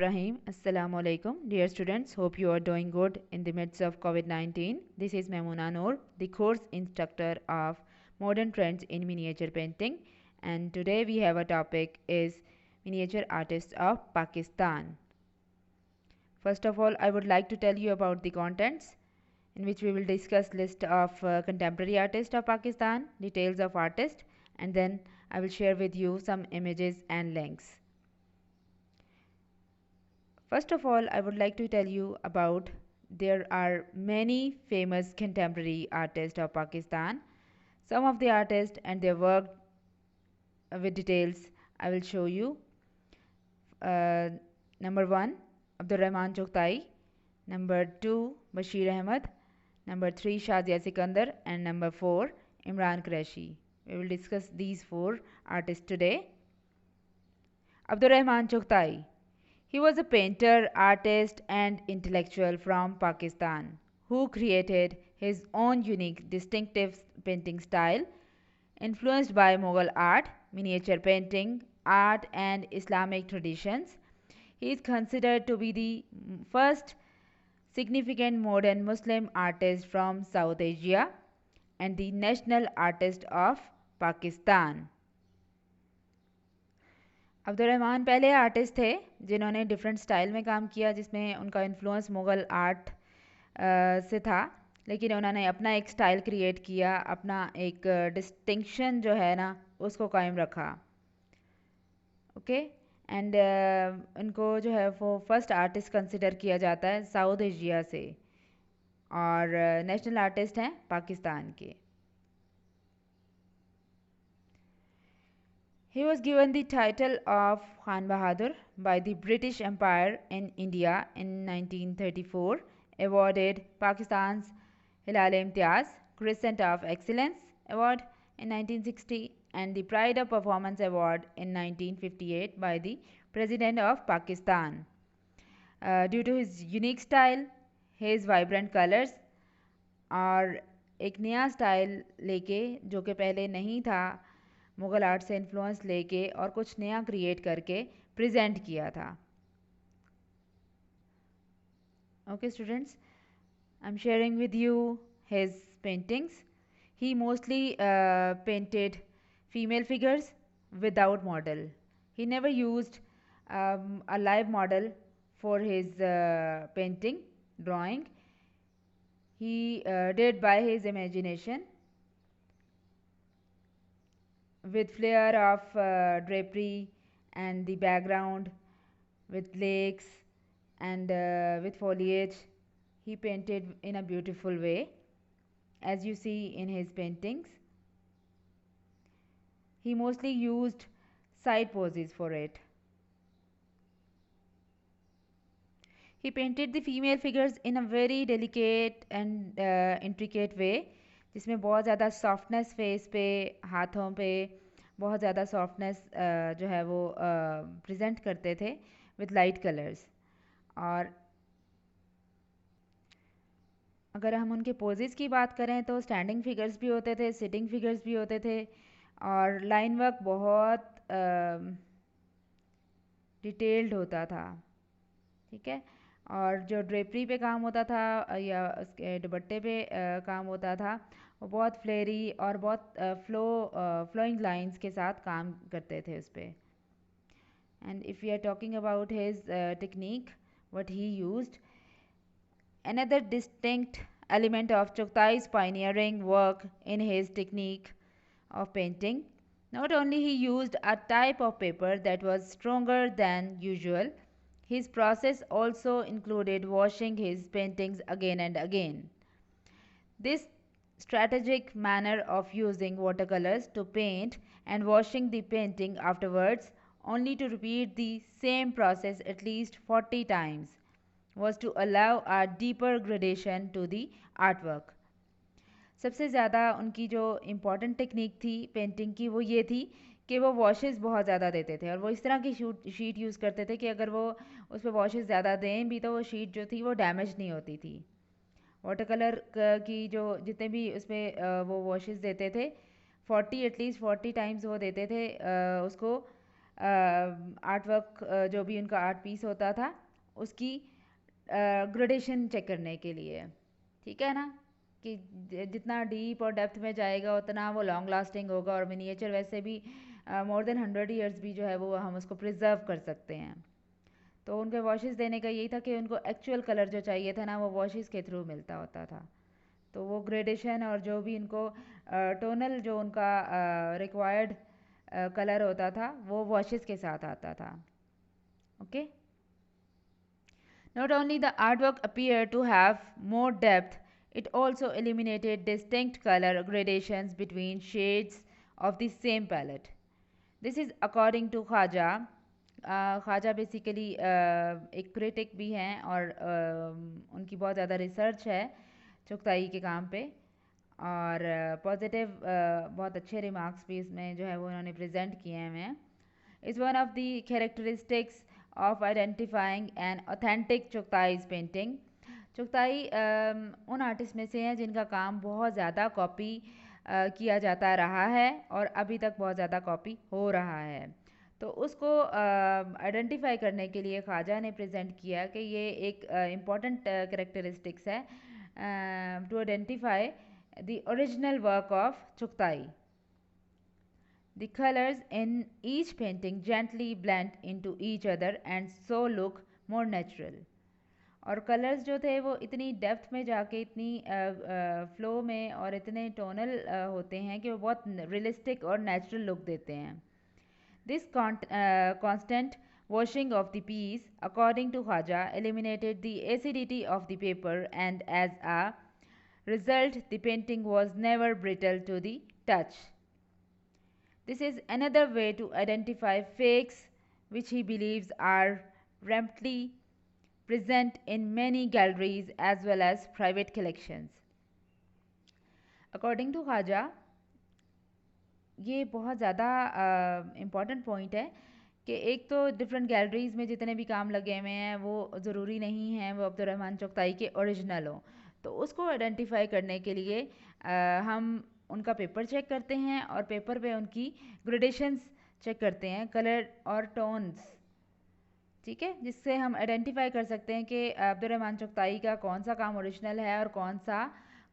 Rahim, Assalamu alaikum. Dear students, hope you are doing good in the midst of COVID-19. This is Maimuna Noor, the course instructor of Modern Trends in Miniature Painting, and today we have a topic is Miniature Artists of Pakistan. First of all, I would like to tell you about the contents in which we will discuss list of contemporary artists of Pakistan, details of artist, and then I will share with you some images and links. First of all, I would like to tell you about there are many famous contemporary artists of Pakistan. Some of the artists and their work with details I will show you. Uh, Number 1, Abdur Rahman Chughtai. Number 2, Bashir Ahmed. Number 3, Shazia Sikandar. And number 4, Imran Qureshi. We will discuss these 4 artists today. Abdur Rahman Chughtai. He was a painter, artist, and intellectual from Pakistan who created his own unique, distinctive painting style, influenced by Mughal art, miniature painting, art, and Islamic traditions. He is considered to be the first significant modern Muslim artist from South Asia and the national artist of Pakistan. Abdurrahman पहले artist थे जिन्होंने different style में काम किया जिसमें उनका influence Mughal art से था, लेकिन उन्होंने अपना एक स्टाइल क्रिएट किया, अपना एक डिस्टिंक्शन जो है ना उसको कायम रखा. ओके एंड उनको जो है वो फर्स्ट आर्टिस्ट कंसिडर किया जाता है साउथ एशिया से, और नेशनल आर्टिस्ट हैं पाकिस्तान के. He was given the title of Khan Bahadur by the British Empire in India in 1934, awarded Pakistan's Hilal-e-Imtiaz Crescent of Excellence Award in 1960, and the Pride of Performance Award in 1958 by the President of Pakistan. Due to his unique style, his vibrant colors और एक नया style लेके जो कि पहले नहीं था, Mughal art से इन्फ्लुएंस लेके और कुछ नया क्रिएट करके प्रेजेंट किया था. Okay students, I am sharing with you his paintings. He mostly painted female figures without model. He never used a live model for his painting, drawing. He did by his imagination with flair of drapery and the background with lakes and with foliage. He painted in a beautiful way, as you see in his paintings. He mostly used side poses for it. He painted the female figures in a very delicate and intricate way, जिसमें बहुत ज़्यादा softness face पे, हाथों पे बहुत ज़्यादा softness जो है वो प्रेजेंट करते थे विद लाइट कलर्स. और अगर हम उनके पोजेस की बात करें तो स्टैंडिंग फिगर्स भी होते थे, सिटिंग फिगर्स भी होते थे, और लाइन वर्क बहुत डिटेल्ड होता था. ठीक है, और जो ड्रेपरी पे काम होता था या उसके दुपट्टे पे काम होता था, वो बहुत फ्लेरी और बहुत फ्लोइंग लाइंस के साथ काम करते थे उस पर. And if we are talking about his technique what he used, another distinct element of Chughtai's pioneering work in his technique of painting, not only he used a type of paper that was stronger than usual, his process also included washing his paintings again and again. This strategic manner of using watercolors to paint and washing the painting afterwards, only to repeat the same process at least 40 times, was to allow a deeper gradation to the artwork. सबसे ज़्यादा उनकी जो important technique थी painting की वो ये थी कि वो वॉशेस बहुत ज़्यादा देते थे, और वो इस तरह की शीट यूज़ करते थे कि अगर वो उस पर वॉशेस ज़्यादा दें भी तो वो शीट जो थी वो डैमेज नहीं होती थी. वाटर कलर की जो जितने भी उसमें वो वॉशेस देते थे 40 एटलीस्ट 40 टाइम्स वो देते थे उसको आर्ट वर्क, जो भी उनका आर्ट पीस होता था उसकी ग्रेडेशन चेक करने के लिए। ठीक है ना, कि जितना डीप और डेप्थ में जाएगा उतना वो लॉन्ग लास्टिंग होगा, और मिनिएचर वैसे भी मोर देन 100 ईयर्स भी जो है वो हम उसको प्रिजर्व कर सकते हैं। तो उनके वॉशेस देने का यही था कि उनको एक्चुअल कलर जो चाहिए था ना वो वॉशेस के थ्रू मिलता होता था। तो वो ग्रेडेशन और जो भी इनको टोनल जो उनका रिक्वायर्ड कलर होता था वो वॉशेस के साथ आता था। Okay, not only the artwork appeared to have more depth, it also eliminated distinct color gradations between shades of the same palette. This is according to Khwaja. Khwaja basically एक क्रिटिक भी हैं, और उनकी बहुत ज़्यादा रिसर्च है चुगताई के काम पे, और पॉजिटिव बहुत अच्छे रिमार्क्स भी इसमें जो है वो उन्होंने प्रेजेंट किए हैं। Is one of the characteristics of identifying an authentic Chughtai's पेंटिंग। चुगताई उन आर्टिस्ट में से हैं जिनका काम बहुत ज़्यादा कॉपी किया जाता रहा है और अभी तक बहुत ज़्यादा कॉपी हो रहा है। तो उसको आइडेंटिफाई करने के लिए ख्वाजा ने प्रेजेंट किया कि ये एक इम्पॉर्टेंट करेक्टरिस्टिक्स है to identify the original work of Chughtai. The colors in each painting gently blend into each other and so look more natural. और कलर्स जो थे वो इतनी डेप्थ में जाके इतनी फ्लो में और इतने टोनल होते हैं कि वो बहुत रियलिस्टिक और नेचुरल लुक देते हैं। This constant washing of the piece, according to Khwaja, eliminated the acidity of the paper, and as a result the painting was never brittle to the touch. This is another way to identify fakes, which he believes are rampantly present in many galleries as well as private collections. According to Khwaja, ये बहुत ज़्यादा important point है कि एक तो different galleries में जितने भी काम लगे हुए हैं वो ज़रूरी नहीं है वो अब्दुर्रहमान चुगताई के ओरिजिनल हों। तो उसको आइडेंटिफाई करने के लिए हम उनका पेपर चेक करते हैं और पेपर पे उनकी ग्रेडेशंस चेक करते हैं, कलर और टोन्स। ठीक है, जिससे हम आइडेंटिफाई कर सकते हैं कि अब्दुर्रहमान चुगताई का कौन सा काम ओरिजिनल है और कौन सा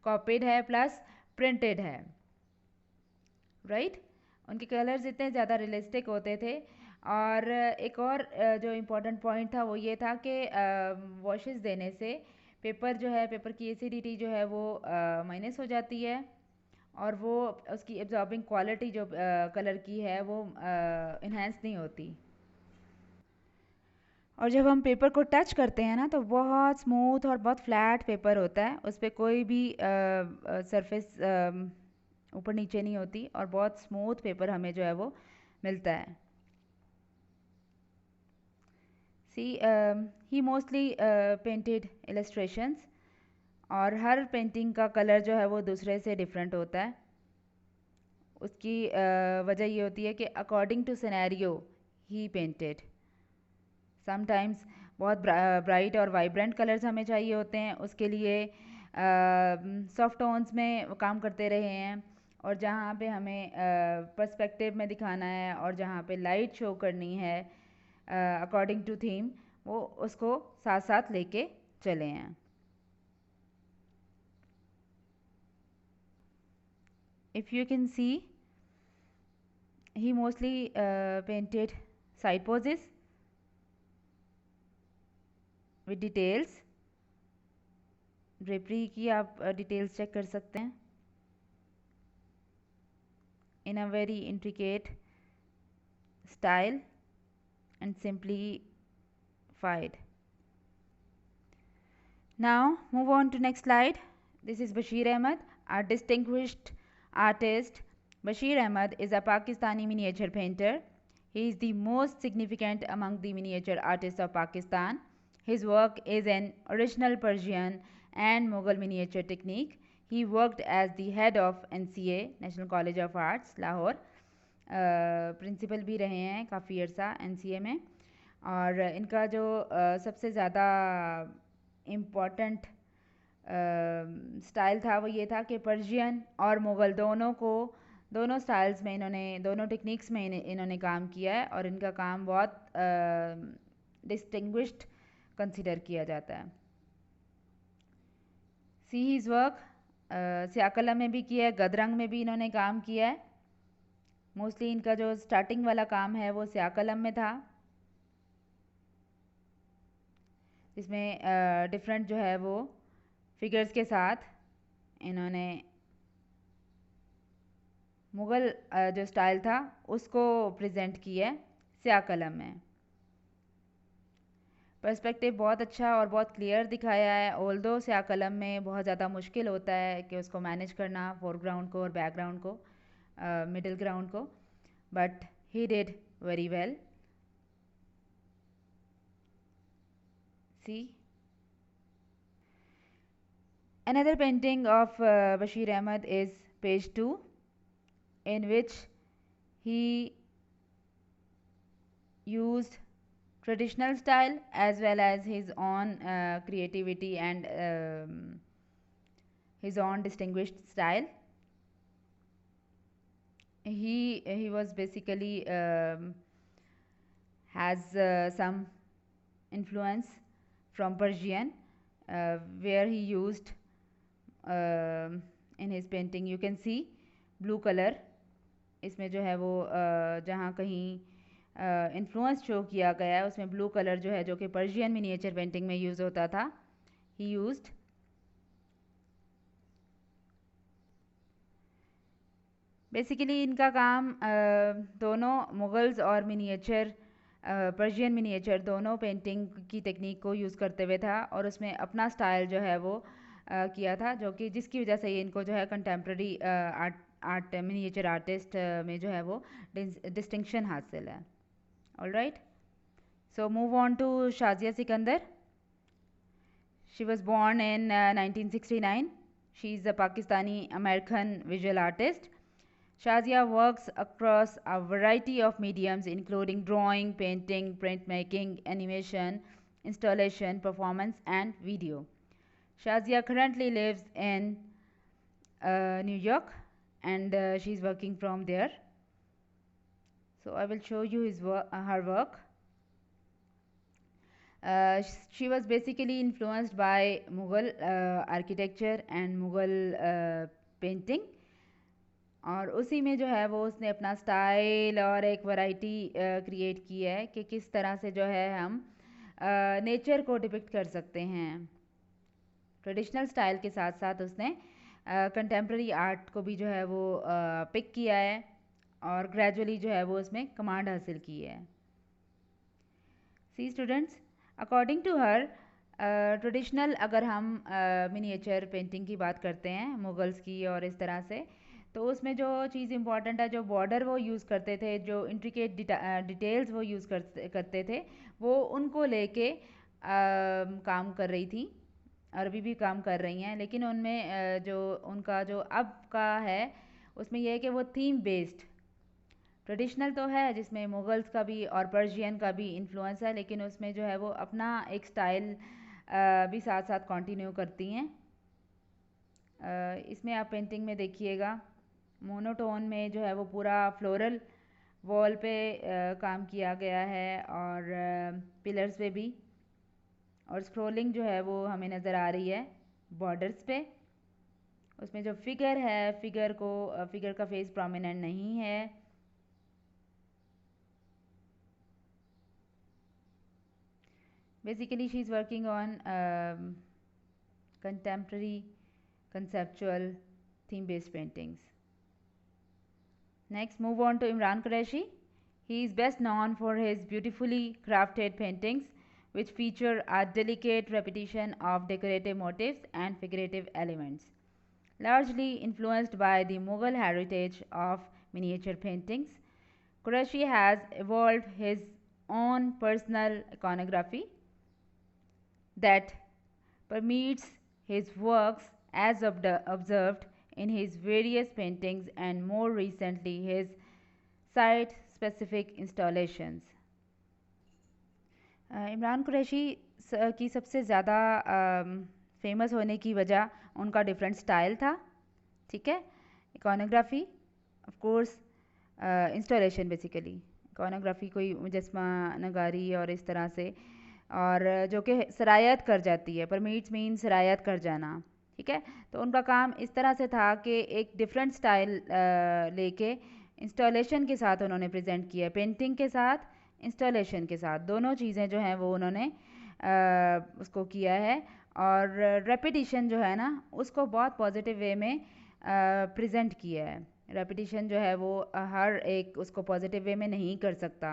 कॉपीड है प्लस प्रिंटेड है। राइट, उनके कलर्स इतने ज़्यादा रियलिस्टिक होते थे। और एक और जो इम्पोर्टेंट पॉइंट था वो ये था कि वॉशेस देने से पेपर जो है, पेपर की एसिडिटी जो है वो माइनस हो जाती है और वो उसकी एब्जॉर्बिंग क्वालिटी जो कलर की है वो इन्हेंस नहीं होती। और जब हम पेपर को टच करते हैं ना तो बहुत स्मूथ और बहुत फ्लैट पेपर होता है, उस पर कोई भी सरफेस ऊपर नीचे नहीं होती और बहुत स्मूथ पेपर हमें जो है वो मिलता है। सी ही मोस्टली पेंटेड इलस्ट्रेशंस, और हर पेंटिंग का कलर जो है वो दूसरे से डिफरेंट होता है। उसकी वजह ये होती है कि अकॉर्डिंग टू सिनेरियो ही पेंटेड। समटाइम्स बहुत ब्राइट और वाइब्रेंट कलर्स हमें चाहिए होते हैं, उसके लिए सॉफ्ट टोन्स में काम करते रहे हैं, और जहाँ पे हमें पर्सपेक्टिव में दिखाना है और जहाँ पे लाइट शो करनी है अकॉर्डिंग टू थीम, वो उसको साथ साथ लेके चले हैं। If you can see, he mostly painted side poses with details। Drapery की आप डिटेल्स चेक कर सकते हैं in a very intricate style and simplified. Now move on to next slide. This is Bashir Ahmed, our distinguished artist. Bashir Ahmed is a Pakistani miniature painter. He is the most significant among the miniature artists of Pakistan. His work is an original Persian and Mughal miniature technique. He worked as the head of NCA, National College of Arts, Lahore. Principal भी रहे हैं काफ़ी अर्सा NCA में। और इनका जो सबसे ज़्यादा इम्पॉर्टेंट स्टाइल था वो ये था कि पर्शियन और मुग़ल दोनों को दोनों स्टाइल्स में इन्होंने, दोनों टेक्निक्स में इन्होंने काम किया है और इनका काम बहुत डिस्टिंग्विश्ड कंसिडर किया जाता है। सी हिज वर्क, स्याकलम में भी किया है, गदरंग में भी इन्होंने काम किया है। मोस्टली इनका जो स्टार्टिंग वाला काम है वो स्याकलम में था, जिसमें डिफरेंट जो है वो फिगर्स के साथ इन्होंने मुग़ल जो स्टाइल था उसको प्रेजेंट किया है स्याकलम में। पर्सपेक्टिव बहुत अच्छा और बहुत क्लियर दिखाया है, ऑल्दो स्याकलम में बहुत ज़्यादा मुश्किल होता है कि उसको मैनेज करना, फोरग्राउंड को और बैकग्राउंड को, मिडिल ग्राउंड को, but he did very well. See another painting of Bashir Ahmad is page 2, in which he used traditional style as well as his own creativity and his own distinguished style. He was basically has some influence from Persian, where he used in his painting, you can see blue color, इसमें जो है वो जहाँ कहीं influence show किया गया है उसमें ब्लू कलर जो है, जो कि पर्शियन मिनिएचर पेंटिंग में यूज़ होता था, ही यूज्ड। बेसिकली इनका काम दोनों मुगल्स और मिनिएचर, पर्शियन मिनिएचर दोनों पेंटिंग की टेक्निक को यूज़ करते हुए था और उसमें अपना स्टाइल जो है वो किया था, जो कि जिसकी वजह से इनको जो है कंटेम्प्रेरी आर्ट मिनिएचर आर्टिस्ट में जो है वो डिस्टिंक्शन हासिल है। Alright, so move on to Shazia Sikandar. She was born in 1969. She is a Pakistani American visual artist. Shazia works across a variety of mediums including drawing, painting, printmaking, animation, installation, performance, and video. Shazia currently lives in New York and she is working from there. So I will show you her work. She was basically influenced by Mughal architecture and Mughal painting, और उसी में जो है वो उसने अपना style और एक वैरायटी क्रिएट की है कि किस तरह से जो है हम नेचर को डिपिक्ट कर सकते हैं। ट्रेडिशनल स्टाइल के साथ साथ उसने कंटेम्प्रेरी आर्ट को भी जो है वो पिक किया है और ग्रेजुअली जो है वो उसमें कमांड हासिल की है। So students, according to her traditional, अगर हम मिनिएचर पेंटिंग की बात करते हैं मुगल्स की और इस तरह से, तो उसमें जो चीज़ इम्पॉर्टेंट है, जो बॉर्डर वो यूज़ करते थे, जो इंट्रिकेट डिटेल्स वो यूज़ करते थे, वो उनको लेके काम कर रही थी और अभी भी काम कर रही हैं। लेकिन उनमें जो उनका जो अब का है उसमें यह है कि वो थीम बेस्ड, ट्रेडिशनल तो है जिसमें मुगल्स का भी और पर्शियन का भी इन्फ्लुएंस है, लेकिन उसमें जो है वो अपना एक स्टाइल भी साथ साथ कंटिन्यू करती हैं। इसमें आप पेंटिंग में देखिएगा मोनोटोन में जो है वो पूरा फ्लोरल वॉल पे काम किया गया है और पिलर्स पे भी, और स्क्रोलिंग जो है वो हमें नज़र आ रही है बॉर्डर्स पे। उसमें जो फिगर है, फिगर का फेस प्रोमिनेंट नहीं है। Basically, she is working on contemporary, conceptual, theme-based paintings. Next, move on to Imran Qureshi. He is best known for his beautifully crafted paintings, which feature a delicate repetition of decorative motifs and figurative elements. Largely influenced by the Mughal heritage of miniature paintings, Qureshi has evolved his own personal iconography that permeates his works, as observed in his various paintings and more recently his site specific installations. Imran Qureshi की सबसे ज़्यादा famous होने की वजह उनका different style था, ठीक है, इकोनोग्राफी ऑफ कोर्स इंस्टॉलेशन बेसिकली, इकोनोग्राफी कोई मुजस्मा नगारी और इस तरह से, और जो कि सरायत कर जाती है, परमिट्स मीन सरायत कर जाना। ठीक है, तो उनका काम इस तरह से था कि एक डिफरेंट स्टाइल लेके इंस्टॉलेशन के साथ उन्होंने प्रेजेंट किया, पेंटिंग के साथ, इंस्टॉलेशन के साथ, दोनों चीज़ें जो हैं वो उन्होंने उसको किया है। और रेपिटिशन जो है ना, उसको बहुत पॉजिटिव वे में प्रेजेंट किया है। रेपिटिशन जो है वो हर एक उसको पॉजिटिव वे में नहीं कर सकता,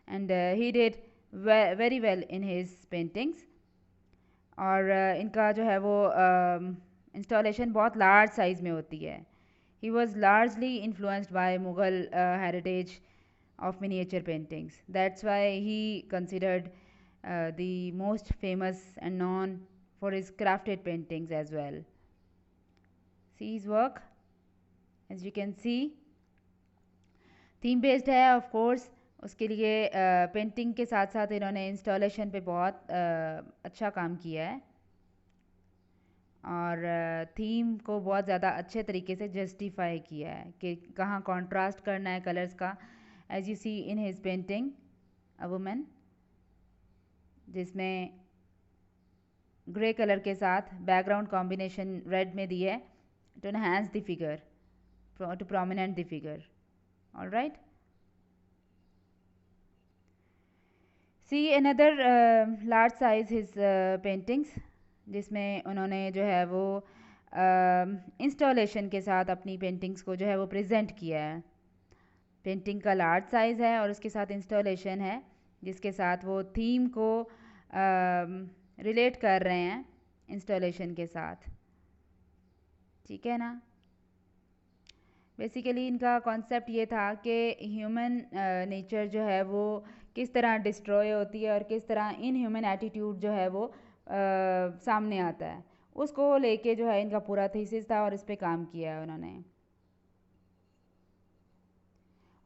and he did very well in his paintings. और इनका जो है वो इंस्टॉलेशन बहुत लार्ज साइज़ में होती है। He was largely influenced by Mughal heritage of miniature paintings. That's why he considered the most famous and known for his crafted paintings as well. See his work, as you can see, theme based है of course। उसके लिए painting के साथ साथ इन्होंने installation पे बहुत अच्छा काम किया है, और थीम को बहुत ज़्यादा अच्छे तरीके से जस्टिफाई किया है कि कहाँ कॉन्ट्रास्ट करना है कलर्स का। As you see in his painting a woman, जिसमें ग्रे कलर के साथ बैकग्राउंड कॉम्बिनेशन रेड में दी है to enhance the figure, to prominent the figure. All right, see another large size his paintings, जिसमें उन्होंने जो है वो इंस्टॉलेशन के साथ अपनी पेंटिंग्स को जो है वो प्रेजेंट किया है। पेंटिंग का लार्ज साइज़ है और उसके साथ इंस्टॉलेशन है, जिसके साथ वो थीम को रिलेट कर रहे हैं इंस्टॉलेशन के साथ। ठीक है ना, बेसिकली इनका कॉन्सेप्ट ये था कि ह्यूमन नेचर जो है वो किस तरह डिस्ट्रॉय होती है और किस तरह इन ह्यूमन एटीट्यूड जो है वो सामने आता है, उसको लेके जो है इनका पूरा थीसिस था और इस पे काम किया है उन्होंने।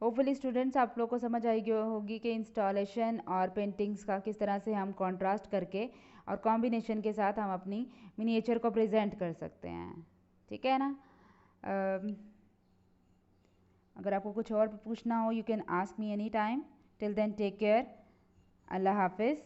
होपफुली स्टूडेंट्स आप लोग को समझ आई होगी कि इंस्टॉलेशन और पेंटिंग्स का किस तरह से हम कंट्रास्ट करके और कॉम्बिनेशन के साथ हम अपनी मिनिएचर को प्रेजेंट कर सकते हैं। ठीक है ना, अगर आपको कुछ और पूछना हो, you can ask me any time. Till then take care, अल्लाह हाफिज़।